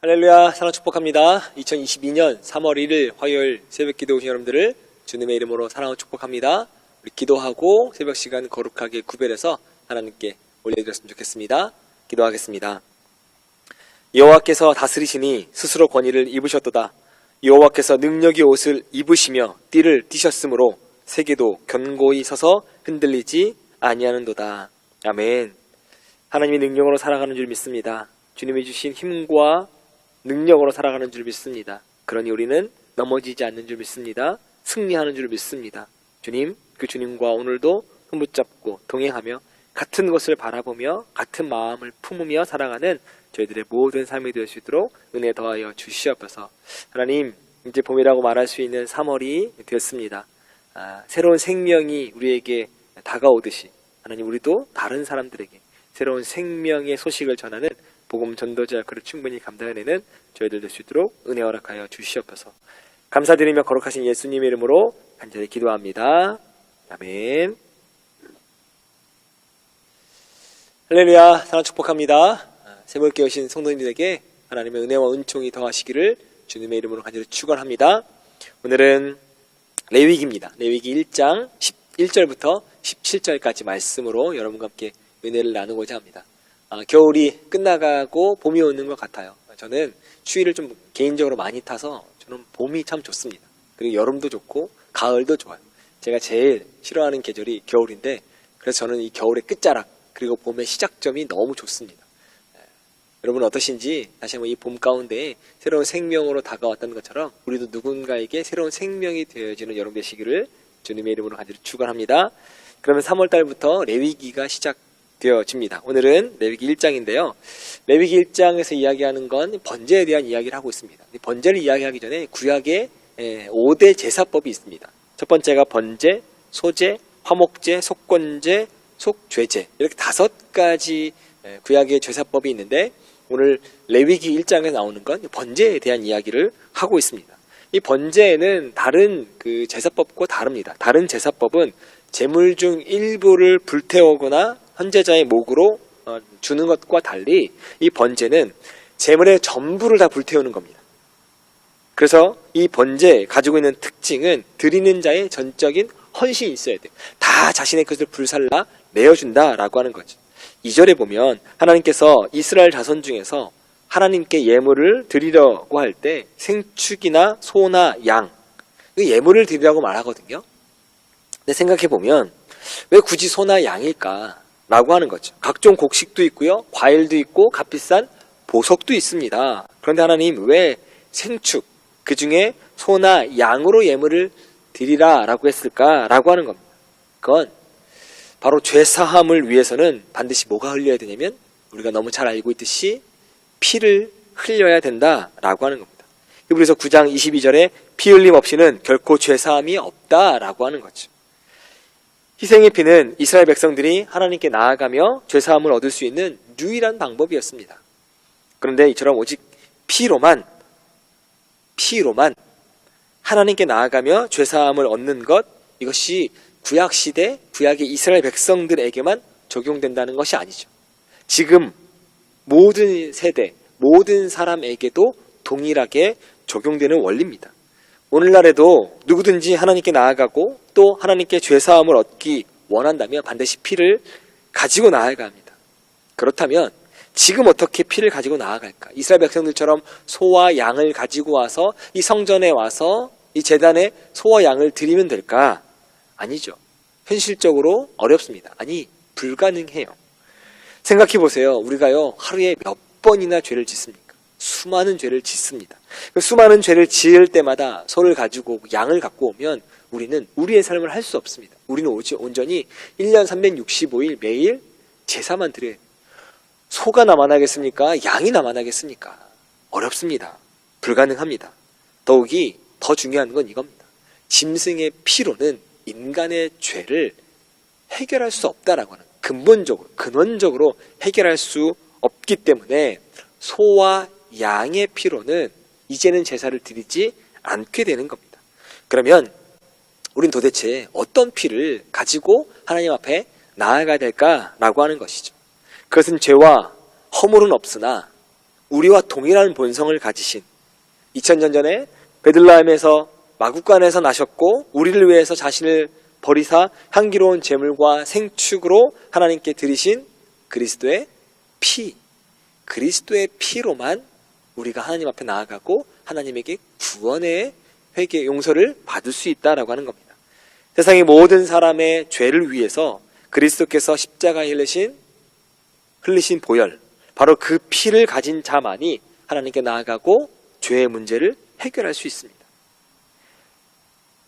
할렐루야, 사랑 축복합니다. 2022년 3월 1일 화요일 새벽 기도 오신 여러분들을 주님의 이름으로 사랑하고 축복합니다. 우리 기도하고 새벽 시간 거룩하게 구별해서 하나님께 올려드렸으면 좋겠습니다. 기도하겠습니다. 여호와께서 다스리시니 스스로 권위를 입으셨도다. 여호와께서 능력의 옷을 입으시며 띠를 띠셨으므로 세계도 견고히 서서 흔들리지 아니하는도다. 아멘. 하나님의 능력으로 살아가는 줄 믿습니다. 주님이 주신 힘과 능력으로 살아가는 줄 믿습니다. 그러니 우리는 넘어지지 않는 줄 믿습니다. 승리하는 줄 믿습니다. 주님, 그 주님과 오늘도 손 붙잡고 동행하며 같은 것을 바라보며 같은 마음을 품으며 살아가는 저희들의 모든 삶이 될 수 있도록 은혜 더하여 주시옵소서. 하나님, 이제 봄이라고 말할 수 있는 3월이 되었습니다. 새로운 생명이 우리에게 다가오듯이 하나님, 우리도 다른 사람들에게 새로운 생명의 소식을 전하는 복음 전도자 역할을 충분히 감당해내는 저희들 될 수 있도록 은혜 허락하여 주시옵소서. 감사드리며 거룩하신 예수님의 이름으로 간절히 기도합니다. 아멘. 할렐루야, 사랑 축복합니다. 새벽 깨우신 성도님들에게 하나님의 은혜와 은총이 더하시기를 주님의 이름으로 간절히 축원합니다. 오늘은 레위기입니다. 레위기 1장 11절부터 17절까지 말씀으로 여러분과 함께 은혜를 나누고자 합니다. 겨울이 끝나가고 봄이 오는 것 같아요. 저는 추위를 좀 개인적으로 많이 타서 저는 봄이 참 좋습니다. 그리고 여름도 좋고 가을도 좋아요. 제가 제일 싫어하는 계절이 겨울인데, 그래서 저는 이 겨울의 끝자락 그리고 봄의 시작점이 너무 좋습니다. 여러분 어떠신지 다시 한번 이 봄 가운데 새로운 생명으로 다가왔다는 것처럼 우리도 누군가에게 새로운 생명이 되어지는 여러분 되시기를 주님의 이름으로 간절히 축원합니다. 그러면 3월달부터 레위기가 시작되어집니다. 오늘은 레위기 1장인데요. 레위기 1장에서 이야기하는 건 번제에 대한 이야기를 하고 있습니다. 번제를 이야기하기 전에 구약에 5대 제사법이 있습니다. 첫 번째가 번제, 소제, 화목제, 속건제, 속죄제, 이렇게 5가지 구약의 제사법이 있는데, 오늘 레위기 1장에 나오는 건 번제에 대한 이야기를 하고 있습니다. 이 번제에는 다른 그 제사법과 다릅니다. 다른 제사법은 제물 중 일부를 불태우거나 헌제자의 목으로 주는 것과 달리 이 번제는 제물의 전부를 다 불태우는 겁니다. 그래서 이 번제 가지고 있는 특징은 드리는 자의 전적인 헌신이 있어야 돼요. 다 자신의 것을 불살라 내어준다라고 하는 거죠. 2절에 보면 하나님께서 이스라엘 자손 중에서 하나님께 예물을 드리려고 할 때 생축이나 소나 양, 예물을 드리라고 말하거든요. 근데 생각해 보면 왜 굳이 소나 양일까? 라고 하는 거죠. 각종 곡식도 있고요, 과일도 있고 값비싼 보석도 있습니다. 그런데 하나님 왜 생축, 그 중에 소나 양으로 예물을 드리라 라고 했을까? 라고 하는 겁니다. 그건 바로 죄사함을 위해서는 반드시 뭐가 흘려야 되냐면, 우리가 너무 잘 알고 있듯이 피를 흘려야 된다라고 하는 겁니다. 히브리서 9장 22절에 피 흘림 없이는 결코 죄사함이 없다라고 하는 거죠. 희생의 피는 이스라엘 백성들이 하나님께 나아가며 죄사함을 얻을 수 있는 유일한 방법이었습니다. 그런데 이처럼 오직 피로만 하나님께 나아가며 죄사함을 얻는 것, 이것이 구약시대 구약의 이스라엘 백성들에게만 적용된다는 것이 아니죠. 지금 모든 세대, 모든 사람에게도 동일하게 적용되는 원리입니다. 오늘날에도 누구든지 하나님께 나아가고 또 하나님께 죄사함을 얻기 원한다면 반드시 피를 가지고 나아가야 합니다. 그렇다면 지금 어떻게 피를 가지고 나아갈까? 이스라엘 백성들처럼 소와 양을 가지고 와서 이 성전에 와서 이 제단에 소와 양을 드리면 될까? 아니죠. 현실적으로 어렵습니다. 아니, 불가능해요. 생각해 보세요. 우리가요, 하루에 몇 번이나 죄를 짓습니까? 수많은 죄를 짓습니다. 그 수많은 죄를 지을 때마다 소를 가지고 오고 양을 갖고 오면 우리는 우리의 삶을 할 수 없습니다. 우리는 온전히 1년 365일 매일 제사만 드려요. 소가 남아나겠습니까? 양이 남아나겠습니까? 어렵습니다. 불가능합니다. 더욱이 더 중요한 건 이겁니다. 짐승의 피로는 인간의 죄를 해결할 수 없다라고 하는, 근원적으로 해결할 수 없기 때문에 소와 양의 피로는 이제는 제사를 드리지 않게 되는 겁니다. 그러면 우린 도대체 어떤 피를 가지고 하나님 앞에 나아가야 될까라고 하는 것이죠. 그것은 죄와 허물은 없으나 우리와 동일한 본성을 가지신 2000년 전에 베들레헴에서 마구간에서 나셨고 우리를 위해서 자신을 버리사 향기로운 제물과 생축으로 하나님께 드리신 그리스도의 피, 그리스도의 피로만 우리가 하나님 앞에 나아가고 하나님에게 구원의 회개 용서를 받을 수 있다라고 하는 겁니다. 세상의 모든 사람의 죄를 위해서 그리스도께서 십자가에 흘리신 보혈, 바로 그 피를 가진 자만이 하나님께 나아가고 죄의 문제를 해결할 수 있습니다.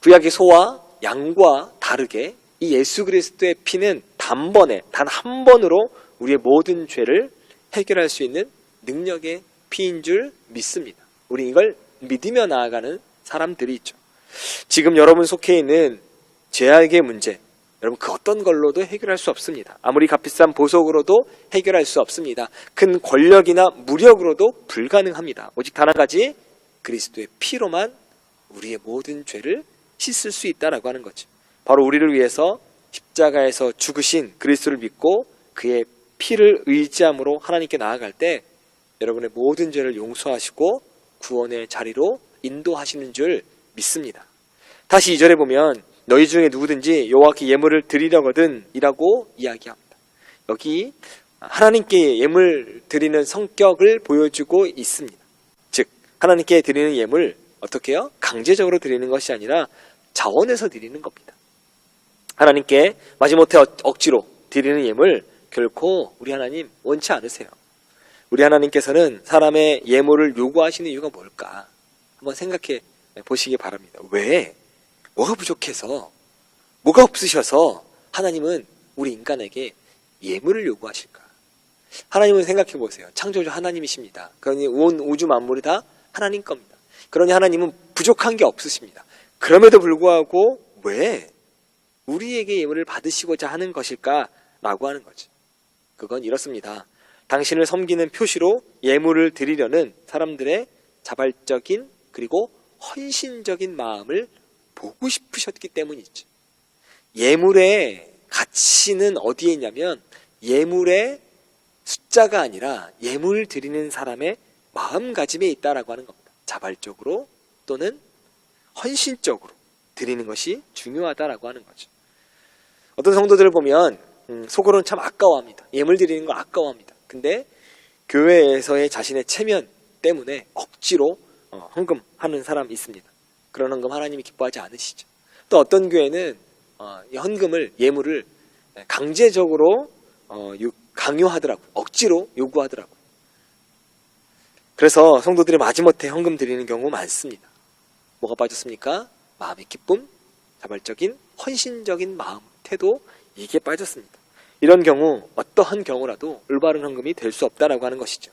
구약의 소와 양과 다르게 이 예수 그리스도의 피는 단번에 단 한 번으로 우리의 모든 죄를 해결할 수 있는 능력의 피인 줄 믿습니다. 우리 이걸 믿으며 나아가는 사람들이 있죠. 지금 여러분 속해 있는 죄악의 문제, 여러분 그 어떤 걸로도 해결할 수 없습니다. 아무리 값비싼 보석으로도 해결할 수 없습니다. 큰 권력이나 무력으로도 불가능합니다. 오직 단 한 가지, 그리스도의 피로만 우리의 모든 죄를 씻을 수 있다라고 하는 거죠. 바로 우리를 위해서 십자가에서 죽으신 그리스도를 믿고 그의 피를 의지함으로 하나님께 나아갈 때 여러분의 모든 죄를 용서하시고 구원의 자리로 인도하시는 줄 믿습니다. 다시 2절에 보면 너희 중에 누구든지 여호와께 예물을 드리려거든 이라고 이야기합니다. 여기 하나님께 예물 드리는 성격을 보여주고 있습니다. 즉 하나님께 드리는 예물 어떻게 해요? 강제적으로 드리는 것이 아니라 자원해서 드리는 겁니다. 하나님께 마지못해 억지로 드리는 예물 결코 우리 하나님 원치 않으세요. 우리 하나님께서는 사람의 예물을 요구하시는 이유가 뭘까? 한번 생각해 보시기 바랍니다. 왜? 뭐가 부족해서, 뭐가 없으셔서 하나님은 우리 인간에게 예물을 요구하실까? 하나님은 생각해 보세요. 창조주 하나님이십니다. 그러니 온 우주 만물이 다 하나님 겁니다. 그러니 하나님은 부족한 게 없으십니다. 그럼에도 불구하고 왜 우리에게 예물을 받으시고자 하는 것일까라고 하는 거죠. 그건 이렇습니다. 당신을 섬기는 표시로 예물을 드리려는 사람들의 자발적인 그리고 헌신적인 마음을 보고 싶으셨기 때문이죠. 예물의 가치는 어디에 있냐면 예물의 숫자가 아니라 예물 드리는 사람의 마음가짐에 있다라고 하는 겁니다. 자발적으로 또는 헌신적으로 드리는 것이 중요하다라고 하는 거죠. 어떤 성도들을 보면 속으로는 참 아까워합니다. 예물 드리는 거 아까워합니다. 근데 교회에서의 자신의 체면 때문에 억지로 헌금하는 사람이 있습니다. 그런 헌금 하나님이 기뻐하지 않으시죠. 또 어떤 교회는 이 헌금을, 예물을 강제적으로 강요하더라고요. 억지로 요구하더라고요. 그래서 성도들이 마지못해 헌금 드리는 경우 많습니다. 뭐가 빠졌습니까? 마음의 기쁨, 자발적인 헌신적인 마음, 태도, 이게 빠졌습니다. 이런 경우 어떠한 경우라도 올바른 헌금이 될 수 없다라고 하는 것이죠.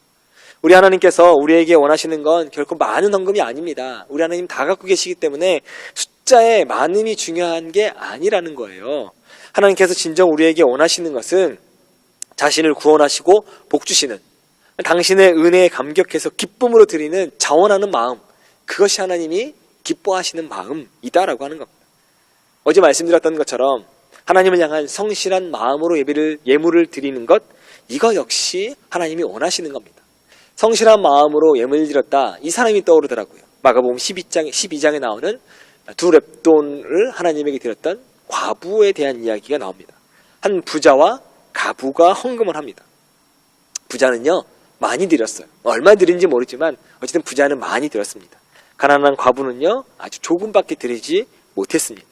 우리 하나님께서 우리에게 원하시는 건 결코 많은 헌금이 아닙니다. 우리 하나님 다 갖고 계시기 때문에 숫자의 많음이 중요한 게 아니라는 거예요. 하나님께서 진정 우리에게 원하시는 것은 자신을 구원하시고 복 주시는, 당신의 은혜에 감격해서 기쁨으로 드리는 자원하는 마음, 그것이 하나님이 기뻐하시는 마음이다라고 하는 겁니다. 어제 말씀드렸던 것처럼 하나님을 향한 성실한 마음으로 예물을 드리는 것, 이거 역시 하나님이 원하시는 겁니다. 성실한 마음으로 예물을 드렸다, 이 사람이 떠오르더라고요. 마가복음 12장에 나오는 두 렙돈을 하나님에게 드렸던 과부에 대한 이야기가 나옵니다. 한 부자와 가부가 헌금을 합니다. 부자는요 많이 드렸어요. 얼마 드린지 모르지만 어쨌든 부자는 많이 드렸습니다. 가난한 과부는요 아주 조금밖에 드리지 못했습니다.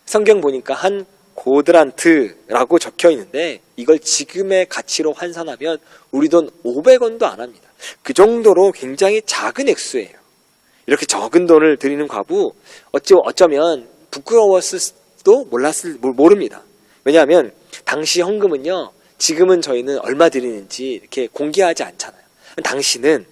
성경 보니까 한 고드란트라고 적혀 있는데 이걸 지금의 가치로 환산하면 우리 돈 500원도 안 합니다. 그 정도로 굉장히 작은 액수예요. 이렇게 적은 돈을 드리는 과부, 어쩌면 부끄러웠을지도 모릅니다. 왜냐하면 당시 헌금은요 지금은 저희는 얼마 드리는지 이렇게 공개하지 않잖아요. 당시는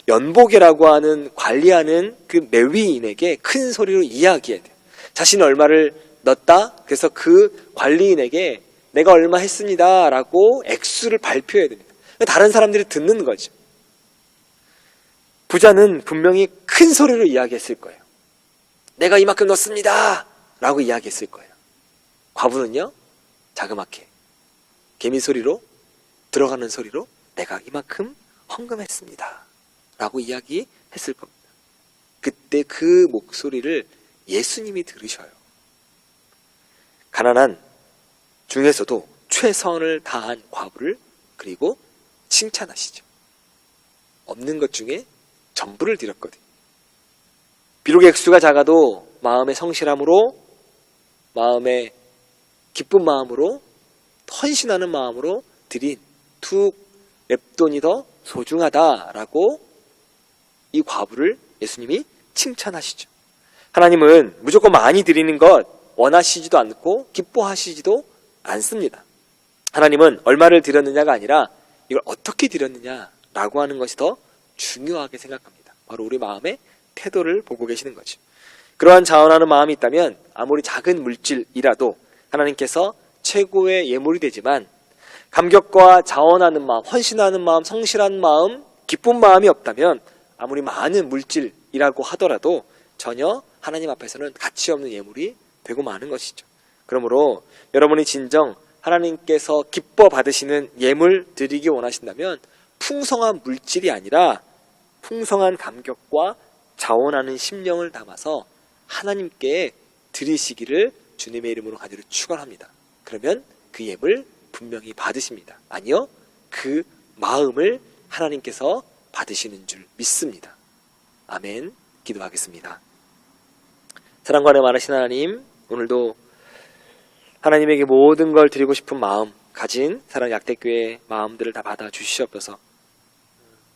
연복이라고 하는 관리하는 그 레위인에게 큰 소리로 이야기해야 돼요. 자신은 얼마를 넣었다. 그래서 그 관리인에게 내가 얼마 했습니다 라고 액수를 발표해야 됩니다. 다른 사람들이 듣는 거죠. 부자는 분명히 큰 소리로 이야기했을 거예요. 내가 이만큼 넣었습니다 라고 이야기했을 거예요. 과부는요 자그맣게 개미 소리로, 들어가는 소리로 내가 이만큼 헌금했습니다 라고 이야기했을 겁니다. 그때 그 목소리를 예수님이 들으셔요. 가난한 중에서도 최선을 다한 과부를 그리고 칭찬하시죠. 없는 것 중에 전부를 드렸거든요. 비록 액수가 작아도 마음의 성실함으로, 마음의 기쁜 마음으로, 헌신하는 마음으로 드린 두 렙돈이 더 소중하다라고 이 과부를 예수님이 칭찬하시죠. 하나님은 무조건 많이 드리는 것 원하시지도 않고 기뻐하시지도 않습니다. 하나님은 얼마를 드렸느냐가 아니라 이걸 어떻게 드렸느냐라고 하는 것이 더 중요하게 생각합니다. 바로 우리 마음의 태도를 보고 계시는 거죠. 그러한 자원하는 마음이 있다면 아무리 작은 물질이라도 하나님께서 최고의 예물이 되지만 감격과 자원하는 마음, 헌신하는 마음, 성실한 마음, 기쁜 마음이 없다면 아무리 많은 물질이라고 하더라도 전혀 하나님 앞에서는 가치 없는 예물이 되고 마는 것이죠. 그러므로 여러분이 진정 하나님께서 기뻐 받으시는 예물 드리기 원하신다면 풍성한 물질이 아니라 풍성한 감격과 자원하는 심령을 담아서 하나님께 드리시기를 주님의 이름으로 간절히 축원합니다. 그러면 그 예물 분명히 받으십니다. 아니요, 그 마음을 하나님께서 받으시는 줄 믿습니다. 아멘. 기도하겠습니다. 사랑과 은혜 많으신 하나님, 오늘도 하나님에게 모든 걸 드리고 싶은 마음 가진 사랑 약대교회의 마음들을 다 받아 주시옵소서.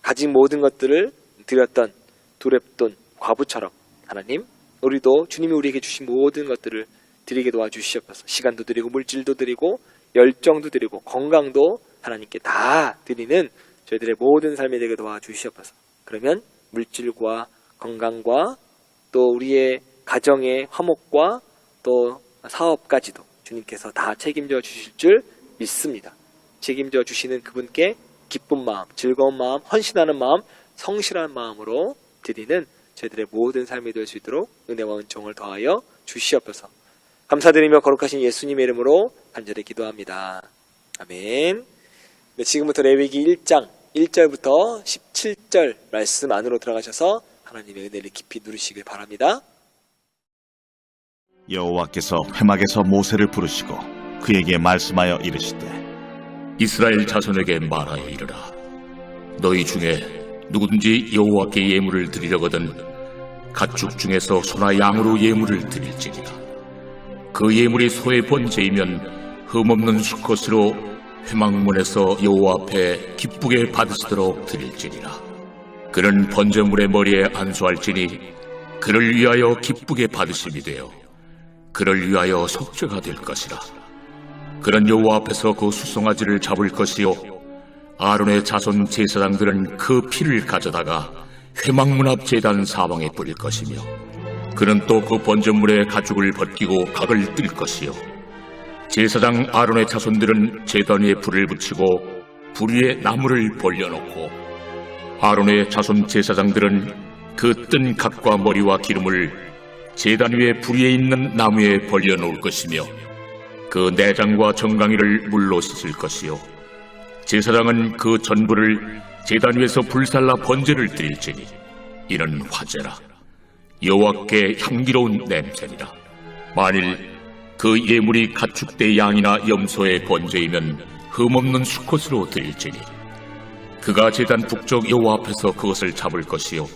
가진 모든 것들을 드렸던 두렙돈 과부처럼 하나님, 우리도 주님이 우리에게 주신 모든 것들을 드리게 도와주시옵소서. 시간도 드리고 물질도 드리고 열정도 드리고 건강도 하나님께 다 드리는 저희들의 모든 삶이 되게 도와주시옵소서. 그러면 물질과 건강과 또 우리의 가정의 화목과 또 사업까지도 주님께서 다 책임져 주실 줄 믿습니다. 책임져 주시는 그분께 기쁜 마음, 즐거운 마음, 헌신하는 마음, 성실한 마음으로 드리는 저희들의 모든 삶이 될 수 있도록 은혜와 은총을 더하여 주시옵소서. 감사드리며 거룩하신 예수님의 이름으로 간절히 기도합니다. 아멘. 네, 지금부터 레위기 1장 1절부터 17절 말씀 안으로 들어가셔서 하나님의 은혜를 깊이 누리시길 바랍니다. 여호와께서 회막에서 모세를 부르시고 그에게 말씀하여 이르시되 이스라엘 자손에게 말하여 이르라. 너희 중에 누구든지 여호와께 예물을 드리려거든 가축 중에서 소나 양으로 예물을 드릴지니라. 그 예물이 소의 번제이면 흠없는 수컷으로 회막문에서 여호와 앞에 기쁘게 받으시도록 드릴지니라. 그는 번제물의 머리에 안수할지니 그를 위하여 기쁘게 받으심이 되어 그를 위하여 속죄가 될 것이라. 그는 여호와 앞에서 그 수송아지를 잡을 것이요 아론의 자손 제사장들은 그 피를 가져다가 회막문 앞 제단 사방에 뿌릴 것이며 그는 또 그 번제물의 가죽을 벗기고 각을 뜰 것이요 제사장 아론의 자손들은 제단 위에 불을 붙이고 불 위에 나무를 벌려놓고 아론의 자손 제사장들은 그 뜬 각과 머리와 기름을 제단 위에 불 위에 있는 나무에 벌려놓을 것이며 그 내장과 정강이를 물로 씻을 것이요 제사장은 그 전부를 제단 위에서 불살라 번제를 드릴지니 이는 화제라. 여호와께 향기로운 냄새니라. 만일 그 예물이 가축대 양이나 염소의 번제이면 흠없는 수컷으로 드릴지니 그가 제단 북쪽 여호와 앞에서 그것을 잡을 것이요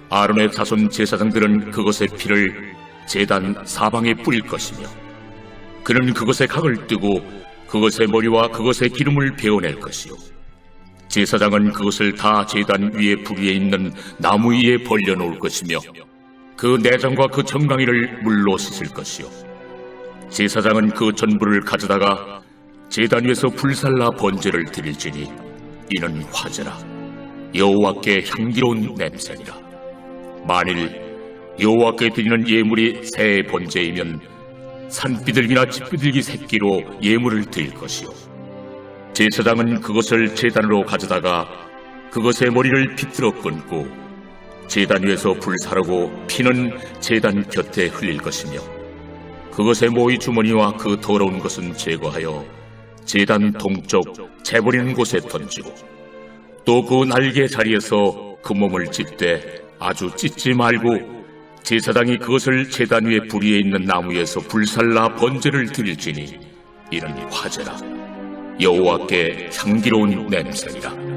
아론의 자손 제사장들은 그것의 피를 제단 사방에 뿌릴 것이며 그는 그것의 각을 뜨고 그것의 머리와 그것의 기름을 베어낼 것이요 제사장은 그것을 다 제단 위에 불 위에 있는 나무 위에 벌려놓을 것이며 그 내장과 그 정강이를 물로 씻을 것이요 제사장은 그 전부를 가져다가 제단 위에서 불살라 번제를 드릴지니 이는 화제라. 여호와께 향기로운 냄새니라. 만일 여호와께 드리는 예물이 새의 번제이면 산비둘기나 집비둘기 새끼로 예물을 드릴 것이요 제사장은 그것을 제단으로 가져다가 그것의 머리를 비틀어 끊고 제단 위에서 불사르고 피는 제단 곁에 흘릴 것이며 그것의 모이 주머니와 그 더러운 것은 제거하여 제단 동쪽 재버리는 곳에 던지고 또 그 날개 자리에서 그 몸을 찢되 아주 찢지 말고 제사장이 그것을 제단 위에 불 위에 있는 나무에서 불살라 번제를 드릴지니 이는 화제라 여호와께 향기로운 냄새니라.